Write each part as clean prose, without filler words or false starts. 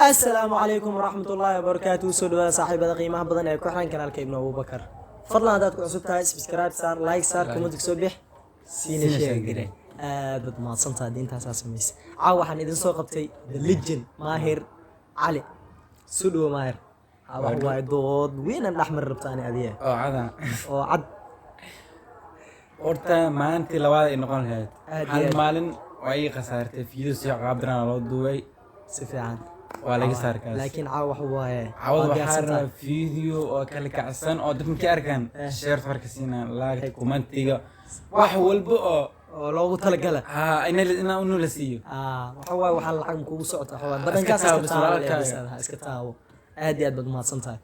السلام عليكم ورحمة الله وبركاته. سودوا صاحب هذا قيمة بدن أي كحران كان الكيبن أبو بكر. فضلا هذا كعصب تاي سبسكرايب صار لايك صار كومنت كسبح سين شيء ضد ما صنت هذه أنت أساس ميس عاو حن إذا سوق بتي الليجن ماهر علي سودوا ماهر عاو وايد ضد وين الأحمر ربطاني هذه عذا عد أورتا ما أنت لواء نقول هاد هل مالن وأي خسارة فيديو سيا قابرنا لو دوي سفيان ولا صار كاس لكن عاو هو عاود waxaan فيديو oo kala kacsan oo dadka arkaan share farkasina like commentiga wax walba oo loogu tala galay ina uu la siiyo waxa way waxa lacag kugu socota waxa badankaas iska taawo aad iyo aad bad maadsantahay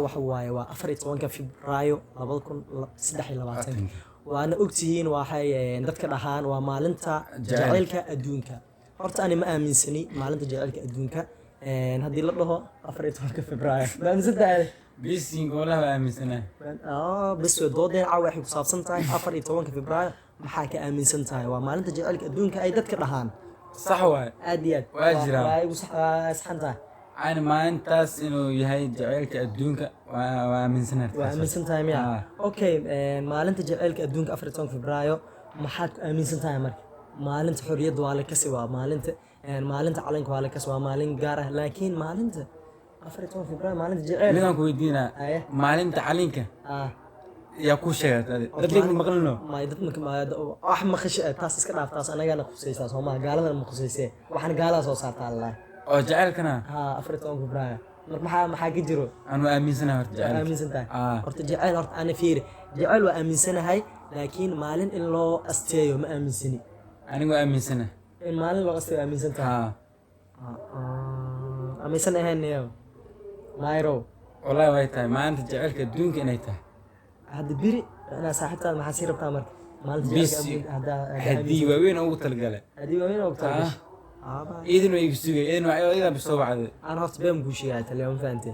waxa way waa 14 Febraayo 2023 waana ogtihiin waxay dadka dhahaan waa maalinta jacaylka adduunka horta ani ma aaminsani maalinta jacaylka adduunka haddii la dhaho 14 Febraayo baan saddex bisin golaha aaminsana bas doodeen waxay ku saabsan tahay 14 Febraayo maxaa ka aaminsan tahay waa maalinta jacaylka adduunka ay dadka dhahaan sax waay aad iyo aad waa jira waa igu saxan tahay أنا ما أنتاس إنه يهاي جعلك أدونك وأمين سنتايم يا أوكي ما أنت جعلك أدونك 14 فبراير ما حد أمين سنتايم مرك ما أنت حرية دوالك كسوا ما أنت علنك ولا كسوا ما أنت جاره لكن ما أنت 14 فبراير ما أنت جعلك لنا كويدينا ما أنت علنك يا كوشة تدلك مقلنا ما يدتك ما أحمد خش تاس كذا تاس أنا جانا خصيصة هما قالنا المخصيصة وحنا قالنا صوصات الله جعلكنا أفريقيا كبرايا ما حاجة جرو أنا أمين سنة هرت جعل أمين سنة هرت جعل هرت أنا فير جعل وأمين سنة هاي لكن مالن إلا أستيو ما أمين سنة أنا أمين سنة مالن لو أستيو أمين سنة أمين سنة هني ما يرو والله ويتها ما أنت جعلك دونك نيتها هذا بيري أنا صاحبتها ما حسير بتامر بس هدي وين أو تلقى هدي وين أو تلقى إذن ويجسوي إذن بسوا عاد أنا رحت بهم كوشيات اليوم فهمتي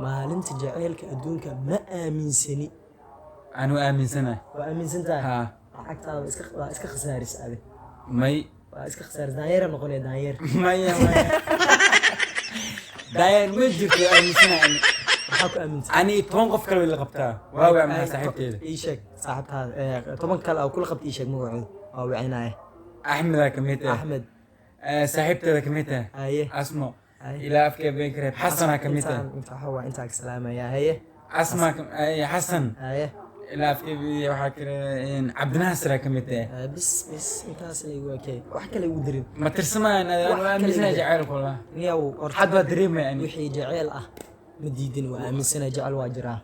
ما لنت جعلك أدونك ما آمن سني أنا آمن سنة وآمن سنة حكت هذا إسك خسارس هذا ماي إسك خسارس داير نقول داير ماي داير مجد آمن سنة حكوا آمن سنة أنا توقف كل اللي قبتها واو مع صاحبتي إيشك صاحبتها طبعا كل أو كل قبت إيشك موعد أو عناية أحمد ذاك ميته أحمد صاحبته ذاك ميته أيه اسمه إلى أفكار بينكر حسن ذاك ميته أنت هو أنت سلامة يا هي اسمك أي حسن أيه إلى أفكار وحكر عبد الناصر ذاك ميته بس أنت أصلي أوكي وحكي لي ودرين ما ترسمه أنا مثلا جعلك والله ياو حد بدريم يعني وحي جعل مديدن وآمن سنة جعل واجراه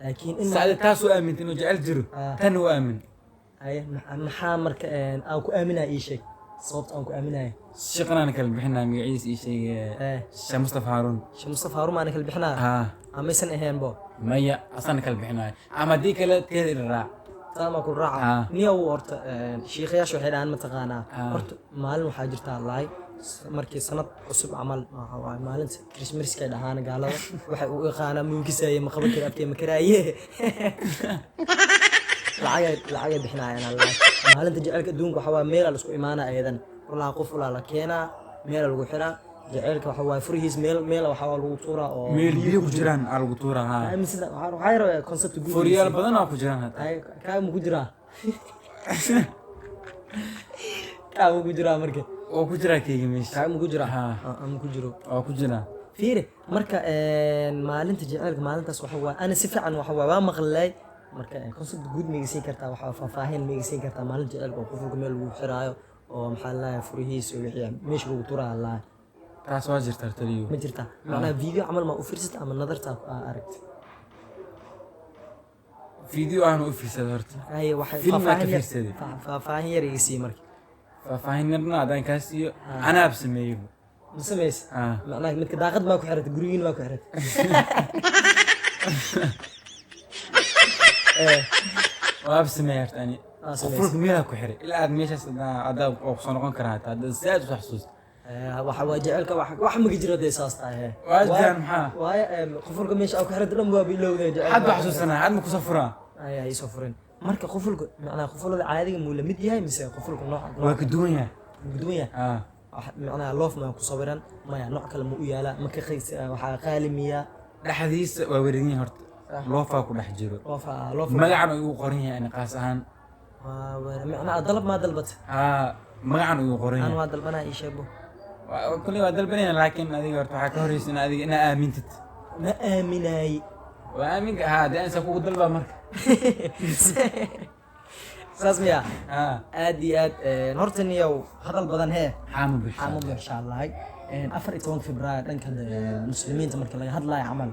لكن إن سعد تاسو آمن إنه جعل جرو تنو آمن أيه محامرك أو كأمنها أي شيء صوبت أو كأمنها شقنا أنا كلب إحنا ميعيس أي شيء شا مصطفى هارون ما أنا كلب إحنا أما سنة هين بو مايا أصلا كلب إحنا أما ديك لا تكذب الرع تمام أكون راعي نيو ورت شيخ يا شو حيلان متقانا ورت مال محاجر تعالى markii sanad cusub amal maalinta Christmas ka dhahaan gaalada waxay u yaqaanaan muugisaye ma qaban kara afkee ma karaaye lacag bixinayaan Allah maalinta jacaylka adduunka waxa waa meel la isku imaana ayadan walaa qof walaa la keenaa meel lagu xiraa jacaylka waxa waa furihiis meel waxa lagu tuuraa oo meel biyo ku jiraan lagu tuuraa aaminsan waxa yar concept guud furiyaal badan oo ku jiraan ka mu ku jiraa ka mu ku jiraa markii oo ku jira keegi meesha ka mu ku jira ama ku jiro oo ku jira fiiri marka maalinta jacaylka maalintaas waxa waa ana si fiican waxa waa maqlay marka concept guud ma igisiin kartaa waxa faahfaahin ma igisiin kartaa maalinta jacaylka qofka meel lagu xiraayo oo maxaa la furihiis oo wixii meesha lagu turaa Allah taas waa jirta taliyo ma jirta macna video amal ma u fiirsat ama nadarta aragt video aan u fiirsado horta ay waxa faahfaahin yar igisiin marka فاهمنا هذا كاسيو أنا بسميه مسميس معناه مثل داقد ما كحرت جرين ما كحرت وابسميه يعني خفوق ميلا كحري إلا أدميش هذا وصنعون كرهت هذا زاد وحسوس وحواجعلك وح مجرى ده ساستاه واجد محا واي خفوق ميش أو كحرت لهم بيلو ده حد بحسوسنا حد مكسفرة أي يسافرين marka qofulku macna qofulada caadiga muu la mid yahay mise qofulku nooca waa ka duwan yahay gudunya معناها لوف ما كصبرا ما يعني نوع كلام ويالا ما كخيس وحا قالمية dhexdiisa waa wareegin horta loofaa ku dhex jiro لوف magacana uu qoran yahay niqaas ahaan معناها طلب ما دلبت magacana uu qoran أنا yahay ما دلبنا يشبه kulli waa dalbanayna laakiin adiga horta waxaa ka horeysa in adiga inaa aamintid ما آمناي waa aaminka dee ansa kugu dalbaa marka ساسميا ها آد نورتن يو هذا البدن هي xaamud bisha حامد إن شاء الله هاي أفر إتوان فبراير لأن كان المسلمين تمرك لها هذا لا يعمل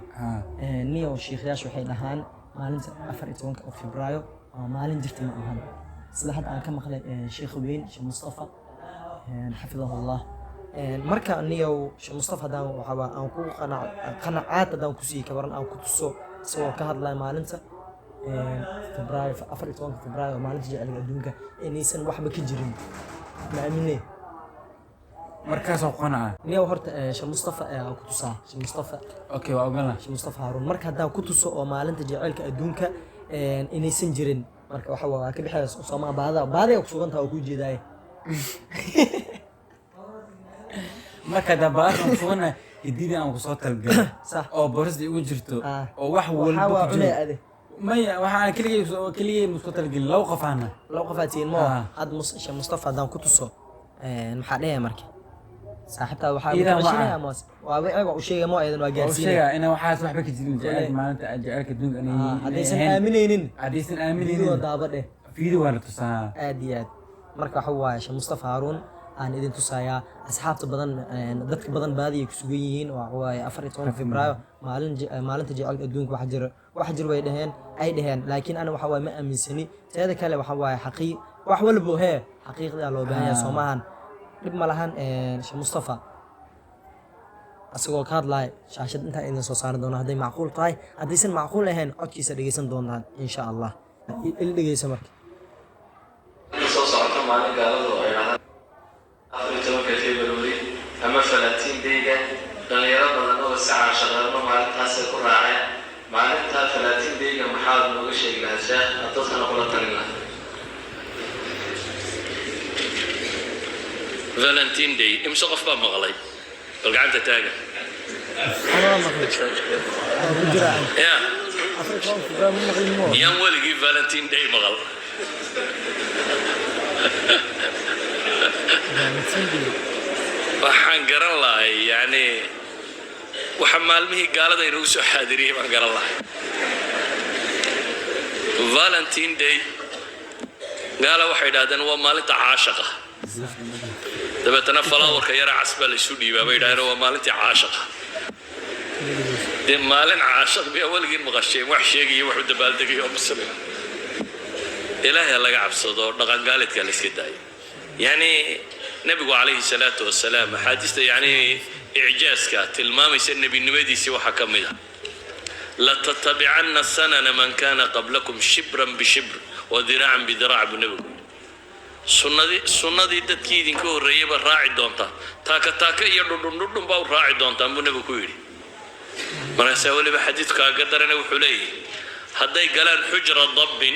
نيو الشيخ ياش وحي لهان مالين أفر إتوان فبراير مالين جرت معهم صلاحة أنا كم خلي شيخ وين شيخ مصطفى حفظه الله مركا نيو شيخ مصطفى دام وحوا أو كو قناعات دام كسي كبرن أو كتسو سو كهذا لا مالين فبراير أفر إتوان فبراير مالين تجي على الدنيا إنيسن وحبة كجرين ما أمينه markaasoo qanaca نيو هرت شيخ مصطفى أو كتسا شيخ مصطفى okay waa ogolaa شيخ مصطفى هارون مركا دام كتسو أو مالين تجي على الدنيا إنيسن جرين marka waxa waa ka bixay Soomaa baada ay ku sugantahay oo ku jeeday marka dabaaran sugan idii aan ku soo talgal صح oo borisdi ugu jirto oo wax walba ku jiro maya waxaan kaliya musku talgal law qafaana law qafatiin mo ad Mustafa daan ku tuso maxaa dhahay marka saaxiibta waxa uu sheegay ama waa ayaga uu sheegay mo aydan waa gaarsiinay sheegay in waxaas waxba ka jirin jacayl maalinta jacaylka dunka inay hadaysan aaminaynin hadaysan aaminaynin daabade fiido waa la tusaa aad iyo aad marka waxa waa Sheekh Mustafa Harun aan idin tusayaa asxaabta badan dadka badan baadi ay ku sugan yihiin oo waa 14 Febraayo maalinta jacaylka adduunka waxa jir way dhaheen ay dhaheen laakiin ana waxa waa ma aaminsani teeda kale waxa waa xaqiiq wax walba xaqiiqda loo baahan yahay Soomahan dib ma lahan Sheekh Mustafa asagoo ka hadlay shaashad inta idin soo saaran doona haday macquul tahay hadaysan macquul ahayn codkiisa dhageysan doonaan insha Allah il dhageysa marka soo socota maalin gaaladu ay raadaan 14 February ama 30 dayga dhalinyaro badan oo saaca shaqaalaha maalintaas ku raacay maalinta 30 dayga maxaa looga sheegay sheekh dadkana kula talinayo Valentine Day imsa qof baa maqlay balgacanta taaga أنا ما قلت يا أفريقيا ما قلت يوم ولقي فالنتين داي مغل waxaan garan lahay yani waxa maalmihii gaalada inuu soo xaadiriyay baan garan lahay Valentine Day gaala waxay yiraahdeen waa maalinta caashiqa dabeetana flowerka yara casba la isu dhiibay bay yiraahdeen waa maalinta caashiqa de maalin caashiq bi awalgii maqashay wax sheegay wax u dabaaldegay oo muslim ilaahay laga cabsado dhaqan gaaladka la iska daayo yani nabigu alayhi salatu wasalaam hadista yani i'jaaska tilmaamaysa nabinimadiisa waxa kamida la tattabi'anna sanana man kana qablakum shibran bi shibr wa dira'an bi dira' nabigu sunnadii dadkii idinka horeeyay ba raaci doonta taaka iyo dhudhun baa raaci doonta buu nabigu ku yiri markaas waliba xadiidka ka darana wuxuu leeyahay haday galaan xujra dabbin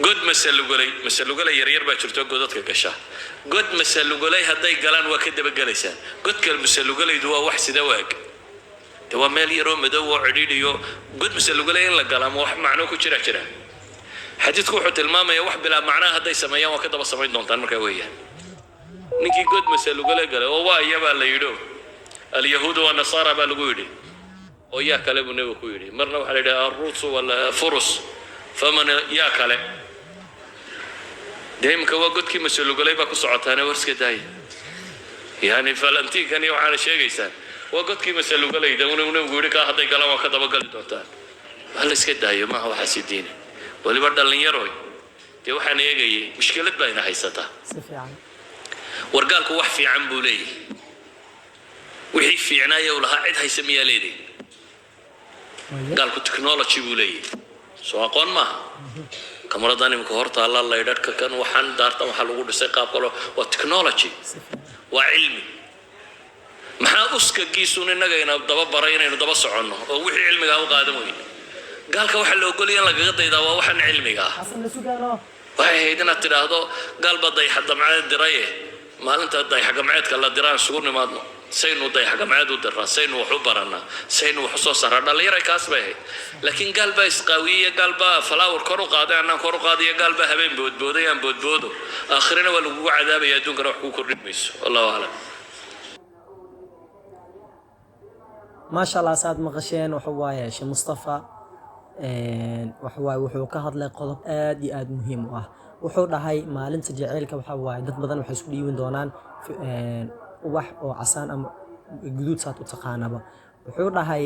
god masalugulay yaryar baa jirto godadka gasha god masalugulay haday galaan waa ka daba galaysaan godka masalugulaydu waa wax sida waag de waa meel yaro madow oo cidhiidhiyo god masalugulay in la galaamo wax macno ku jira xadiidku wuxuu tilmaamayaa wax bilaa macna haday sameeyaan waa ka daba sameyn doontaan marka weeyaan ninkii god masalugulay galay oo waa iyaba la yidho اليهود والنصارى بالغودي ويا كلام النبي كويري مرنا واحد الروس ولا فرس فمن يا كلام دايما كوا قد كي مسلو قلي باكو سعوتانا ورسك داي يعني فالنتين كان يوحنا شيغيسان وقد كي مسلو قلي داونا ونقول كا هداي كلام وكذا بقول دوتان هل اسك داي ما هو حسيدين ولي برد لنيروي دي waxaan eegay mushkilad bayna haysata si fiican wargaalku wax fiican buu leeyahay wixii fiicnaa oo laha cid haysamaya leeyahay gaalku technology buu leeyahay soo aqoon ma kameradan imka horta la yidhka kan waxaan daarta waxa lagu dhisay qaab kale waa technology waa cilmi maxaa uska giisuun inaga ina daba baray inaynu daba soconno oo wixii cilmiga u qaadan weyn gaalka waxa la ogol yahay laga qadayda waa waxan cilmiga xasan la sugaano waxay haydina tiraahdo galba day xadamcada diray maalinta dayaxgacmeedka la diraan isugu nimaadno saynu dayaxgacmeed u diraa saynu wax u barannaa saynu wax u soo saaraa dhallinyaro kaas bay ahayd laakiin gaal baa isqaawiye gaal baa falaawar kor u qaaday annaan kor u qaadayo gaal baa habeen boodbooday aan boodboodo aakhirina waa lagugu cadaabaya adduunkana wax kuu kordhin mayso wallahu aclam maasha allah saad maqasheen waxa waaye sheekh mustafa waxa waaye wuxuu ka hadlay qodob aad iyo aad muhiim u ah wuxuu dhahay maalinta jaceylka waxa waaye dad badan waxay isku dhiibin doonaan wax oo casaan ama guduud saad u taqaanaba wuxuu dhahay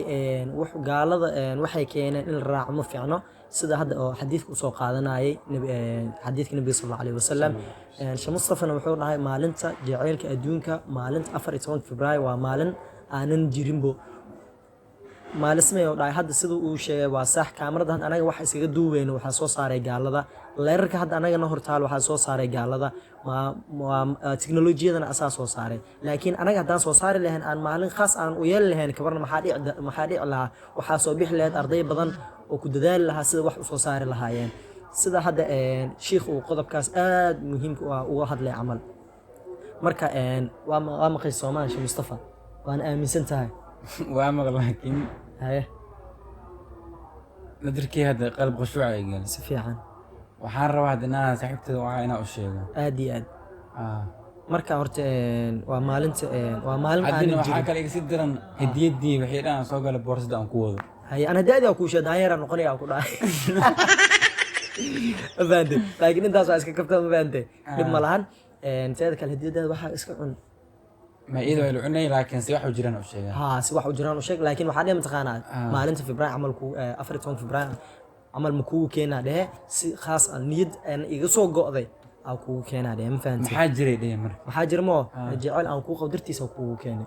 gaalada waxay keeneen in la raaco ma fiicno sida hadda oo xadiidka usoo qaadanayay xadiidka nabiga sallallahu alayhi wasallam sheekh mustafana wuxuu dhahay maalinta jaceylka adduunka maalinta 14 Febraayo waa maalin aanan jirinbo maalismay oo dhahay hadda sida uu sheegay waa sax kaamirada hadda anaga wax iskaga duubayno waxa soo saaray gaalada leerarka hadda anaga na hortaal waxa soo saaray gaalada teknolojiyadana asaas soo saaray laakiin anaga hadaan soo saari lahayn aan maalin khaas aan u yeelan lahayn kabarna maxaa dhici lahaa waxaa soo bixi lahayd arday badan oo ku dadaali lahaa sida wax u soo saari lahaayeen sida hadda sheekh uu qodobkaas aad muhiimka u ah uga hadlay camal marka waa maqay Soomaali sheekh Mustafa waan aaminsan tahay waa maqal laakiin haye nadarkii hadda qalb khushuuc ay gal si fiican waxaan rabaa inaan saaxiibtada waa inaan u sheego aad iyo aad marka horta waa maalinta waa maalin hadina waxa kale iga si diran hadiyadii wixii dhan soo galay boorsada aan ku wado haye ana daadi ku sheeday aan yara noqonaya ku dhaay abande laakiin intaas waa iska kaftan abande dib ma lahan teeda kale hadiyada waxa iska cun ما إذا لو عنا لكن سواح وجيران وشيء ها سواح وجيران وشيء لكن وحنا متقانا ما لنت فبراير عمل كو أفريقيا فبراير عمل مكو كينا ده خاص النيد أن يقصو قاضي أو كو كينا ده مفهوم محاجر ده مر محاجر ما جعل أو كو قدرتي سو كو كينا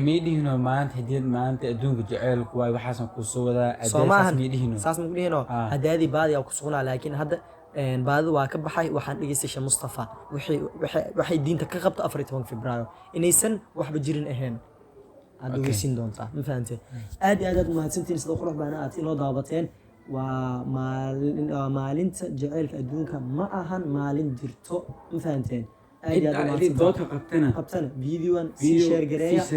ميدي هنا ما أنت هديد ما أنت أدوك جعل كواي وحسن كوسودا أداس ميدي هنا ساس مقولي هنا هدادي بعدي أو كسونا لكن هذا بعد واقع بحي وحن لقيت شيء مصطفى وحي دين تكقبت أفريقيا فبراير إنيسن وحب جيرن أهين هذا ويسين دونتا ما فهمت أدي ما سنتين صدق روح بنا أتينا ضابطين ومالنت جعلك أدونك معهن مالن درتو ما فهمتين أدي دوتها قبتنا فيديو شير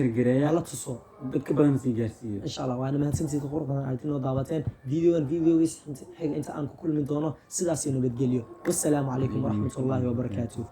جريا على تصور بدكبان سيجارسية إن شاء الله وأنا ما سنتين صدق روح بنا أتينا ضابطين فيديو حق أنت أنك كل من دونه سداسين وبتجليو والسلام عليكم ورحمة الله وبركاته